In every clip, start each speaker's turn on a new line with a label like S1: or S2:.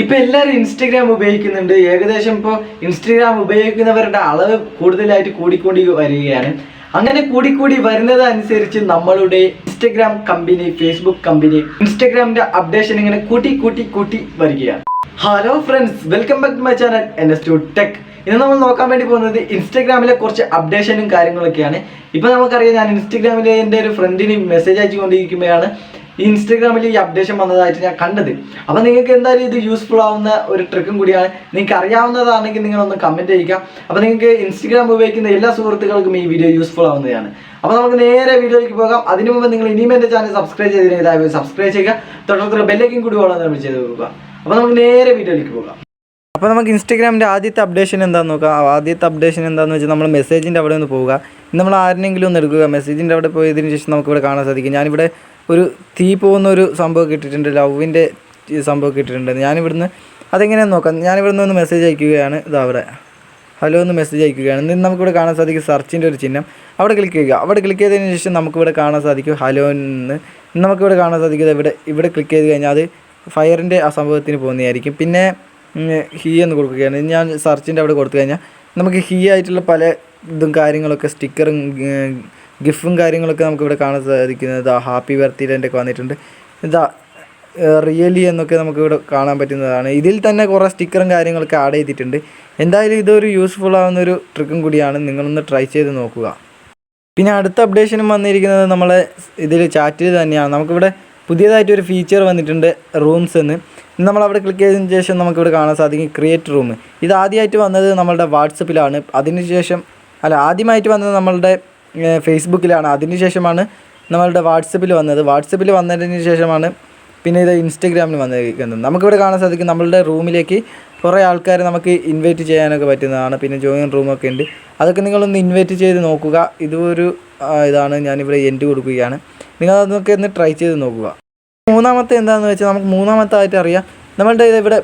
S1: ഇപ്പോൾ എല്ലാവരും ഇൻസ്റ്റഗ്രാം ഉപയോഗിക്കുന്നുണ്ട്. ഏകദേശം ഇപ്പോൾ ഇൻസ്റ്റഗ്രാം ഉപയോഗിക്കുന്നവരുടെ അളവ് കൂടുതലായിട്ട് കൂടിക്കൂടി വരികയാണ്. അങ്ങനെ കൂടിക്കൂടി വരുന്നതനുസരിച്ച് നമ്മളുടെ ഇൻസ്റ്റഗ്രാം കമ്പനി, ഫേസ്ബുക്ക് കമ്പനി ഇൻസ്റ്റഗ്രാമിന്റെ അപ്ഡേഷൻ ഇങ്ങനെ കൂട്ടി വരികയാണ്. Hello friends, welcome back to my channel NS2 tech. ഇന്ന് നമ്മൾ നോക്കാൻ വേണ്ടി പോകുന്നത് ഇൻസ്റ്റഗ്രാമിലെ കുറച്ച് അപ്ഡേഷനും കാര്യങ്ങളൊക്കെയാണ്. ഇപ്പൊ നമുക്കറിയാം, ഞാൻ ഇൻസ്റ്റഗ്രാമിൽ എൻ്റെ ഒരു ഫ്രണ്ടിന് മെസ്സേജ് അയച്ചുകൊണ്ടിരിക്കുമ്പോഴാണ് ഈ ഇൻസ്റ്റഗ്രാമിൽ ഈ അപ്ഡേഷൻ വന്നതായിട്ട് ഞാൻ കണ്ടത്. അപ്പോൾ നിങ്ങൾക്ക് എന്തായാലും ഇത് യൂസ്ഫുൾ ആവുന്ന ഒരു ട്രിക്കും കൂടിയാണ്. നിങ്ങൾക്ക് അറിയാവുന്നതാണെങ്കിൽ നിങ്ങളൊന്ന് കമൻറ്റ് ചെയ്യുക. അപ്പോൾ നിങ്ങൾക്ക് ഇൻസ്റ്റഗ്രാം ഉപയോഗിക്കുന്ന എല്ലാ സുഹൃത്തുക്കൾക്കും ഈ വീഡിയോ യൂസ്ഫുൾ ആവുന്നതാണ്. അപ്പോൾ നമുക്ക് നേരെ വീഡിയോയിലേക്ക് പോകാം. അതിനു മുമ്പ് നിങ്ങൾ ഇനിയും എൻ്റെ ചാനൽ സബ്സ്ക്രൈബ് ചെയ്തിട്ടുണ്ടെങ്കിൽ സബ്സ്ക്രൈബ് ചെയ്യുക. തൊട്ടടുത്തുള്ള ബെല്ലൈക്കൻ കൂടി ഓളം ചെയ്ത് കൊടുക്കുക. അപ്പോൾ നമുക്ക് നേരെ വീഡിയോയിലേക്ക് പോകാം. അപ്പോൾ നമുക്ക് ഇൻസ്റ്റഗ്രാമിൻ്റെ ആദ്യത്തെ അപ്ഡേഷൻ എന്താണെന്ന് നോക്കാം. ആദ്യത്തെ അപ്ഡേഷൻ എന്താണെന്ന് വെച്ചാൽ നമ്മൾ മെസ്സേജിൻ്റെ അവിടെ ഒന്ന് പോവുക. നമ്മൾ ആരെങ്കിലും ഒന്ന് എടുക്കുക. മെസ്സേജിൻ്റെ അവിടെ പോയതിന് ശേഷം നമുക്കിവിടെ കാണാൻ സാധിക്കും. ഞാനിവിടെ ഒരു തീ പോകുന്ന ഒരു സംഭവം ഇട്ടിട്ടുണ്ട്, ലവിൻ്റെ സംഭവം ഇട്ടിട്ടുണ്ട്. ഞാനിവിടുന്ന് അതെങ്ങനെയാണെന്ന് നോക്കാം. ഞാനിവിടുന്ന് ഒന്ന് മെസ്സേജ് അയക്കുകയാണ്. ഇതവിടെ ഹലോ എന്ന് മെസ്സേജ് അയക്കുകയാണ്. എന്നിട്ട് നമുക്കിവിടെ കാണാൻ സാധിക്കും സെർച്ചിൻ്റെ ഒരു ചിഹ്നം. അവിടെ ക്ലിക്ക് ചെയ്യുക. അവിടെ ക്ലിക്ക് ചെയ്തതിന് ശേഷം നമുക്കിവിടെ കാണാൻ സാധിക്കും ഹലോ എന്ന്. നമുക്കിവിടെ കാണാൻ സാധിക്കുന്നത് ഇവിടെ ക്ലിക്ക് ചെയ്ത് കഴിഞ്ഞാൽ അത് ഫയറിൻ്റെ ആ സംഭവത്തിന് പോകുന്നതായിരിക്കും. പിന്നെ ഹീ എന്ന് കൊടുക്കുകയാണ്. ഞാൻ സെർച്ചിൻ്റെ അവിടെ കൊടുത്തു കഴിഞ്ഞാൽ നമുക്ക് ഹീ ആയിട്ടുള്ള പല ഇതും കാര്യങ്ങളൊക്കെ, സ്റ്റിക്കറും ഗിഫ്റ്റും കാര്യങ്ങളൊക്കെ നമുക്കിവിടെ കാണാൻ സാധിക്കുന്നത്. ഹാപ്പി ബർത്ത്ഡേ ഒക്കെ വന്നിട്ടുണ്ട്. ഇതാ റിയലി എന്നൊക്കെ നമുക്കിവിടെ കാണാൻ പറ്റുന്നതാണ്. ഇതിൽ തന്നെ കുറേ സ്റ്റിക്കറും കാര്യങ്ങളൊക്കെ ആഡ് ചെയ്തിട്ടുണ്ട്. എന്തായാലും ഇതൊരു യൂസ്ഫുൾ ആവുന്നൊരു ട്രിക്കും കൂടിയാണ്. നിങ്ങളൊന്ന് ട്രൈ ചെയ്ത് നോക്കുക. പിന്നെ അടുത്ത അപ്ഡേഷനും വന്നിരിക്കുന്നത് നമ്മളെ ഇതിൽ ചാറ്റിൽ തന്നെയാണ്. നമുക്കിവിടെ പുതിയതായിട്ടൊരു ഫീച്ചർ വന്നിട്ടുണ്ട്, റൂംസ് എന്ന്. നമ്മളവിടെ ക്ലിക്ക് ചെയ്തതിന് ശേഷം നമുക്കിവിടെ കാണാൻ സാധിക്കും ക്രിയേറ്റ് റൂം. ഇത് ആദ്യമായിട്ട് വന്നത് നമ്മളുടെ വാട്സപ്പിലാണ്. ആദ്യമായിട്ട് വന്നത് നമ്മളുടെ ഫേസ്ബുക്കിലാണ്. അതിനുശേഷമാണ് നമ്മളുടെ വാട്സപ്പിൽ വന്നത്. വാട്സപ്പിൽ വന്നതിന് ശേഷമാണ് പിന്നെ ഇത് ഇൻസ്റ്റഗ്രാമിൽ വന്നിരിക്കുന്നത്. നമുക്കിവിടെ കാണാൻ സാധിക്കും നമ്മളുടെ റൂമിലേക്ക് കുറേ ആൾക്കാരെ നമുക്ക് ഇൻവൈറ്റ് ചെയ്യാനൊക്കെ പറ്റുന്നതാണ്. പിന്നെ ജോയിൻ റൂമൊക്കെ ഉണ്ട്. അതൊക്കെ നിങ്ങളൊന്ന് ഇൻവൈറ്റ് ചെയ്ത് നോക്കുക. ഇതൊരു ഇതാണ്, ഞാനിവിടെ എൻഡ് കൊടുക്കുകയാണ്. നിങ്ങളതൊക്കെ ഒന്ന് ട്രൈ ചെയ്ത് നോക്കുക. മൂന്നാമത്തെ എന്താണെന്ന് വെച്ചാൽ നമുക്ക് മൂന്നാമത്തായിട്ട് അറിയാം, നമ്മളുടെ ഇവിടെ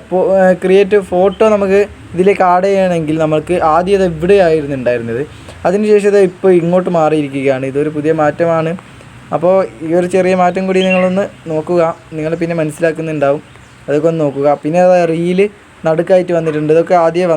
S1: ക്രിയേറ്റ് ഫോട്ടോ നമുക്ക് ഇതിലേക്ക് ആഡ് ചെയ്യണമെങ്കിൽ നമുക്ക് ആദ്യം ഇത് ഇവിടെയായിരുന്നു ഉണ്ടായിരുന്നത്. അതിനുശേഷം ഇത് ഇപ്പോൾ ഇങ്ങോട്ട് മാറിയിരിക്കുകയാണ്. ഇതൊരു പുതിയ മാറ്റമാണ്. അപ്പോൾ ഈ ഒരു ചെറിയ മാറ്റം കൂടി നിങ്ങളൊന്ന് നോക്കുക. നിങ്ങൾ പിന്നെ മനസ്സിലാക്കുന്നുണ്ടാവും. അതൊക്കെ ഒന്ന് നോക്കുക. പിന്നെ അത് റീല് നടുക്കായിട്ട് വന്നിട്ടുണ്ട്. ഇതൊക്കെ ആദ്യം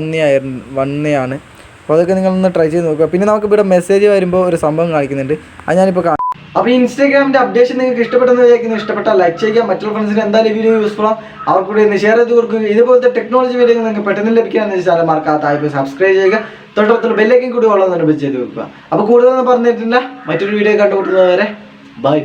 S1: വന്നതാണ്. അപ്പോൾ അതൊക്കെ നിങ്ങളൊന്ന് ട്രൈ ചെയ്ത് നോക്കുക. പിന്നെ നമുക്കിവിടെ മെസ്സേജ് വരുമ്പോൾ ഒരു സംഭവം കാണിക്കുന്നുണ്ട്. അത് ഞാനിപ്പോൾ അപ്പോൾ ഈ ഇൻസ്റ്റാഗ്രാമിൻ്റെ അപ്ഡേഷൻ നിങ്ങൾക്ക് ഇഷ്ടപ്പെട്ടെന്ന് വിചാരിക്കുന്നു. ഇഷ്ടപ്പെട്ടാൽ ലൈക്ക് ചെയ്യുക. മറ്റുള്ള ഫ്രണ്ട്സിന് എന്തായാലും വീഡിയോ യൂസ്ഫുൾ ആവും, അവർക്ക് കൂടി ഒന്ന് ഷെയർ ചെയ്ത് കൊടുക്കുക. ഇതുപോലത്തെ ടെക്നോളജി വീഡിയോ നിങ്ങൾക്ക് പെട്ടെന്ന് ലഭിക്കാമെന്ന് വെച്ചാൽ മറക്കാത്ത സബ്സ്ക്രൈബ് ചെയ്യുക. തൊട്ടടുത്തുള്ള ബെല്ലൈക്കൻ കൂടി ഓളം ചെയ്ത് വെക്കുക. അപ്പോൾ കൂടുതലൊന്നും പറഞ്ഞിട്ടില്ല. മറ്റൊരു വീഡിയോ കണ്ടുമുട്ടുന്നവരെ ബൈ.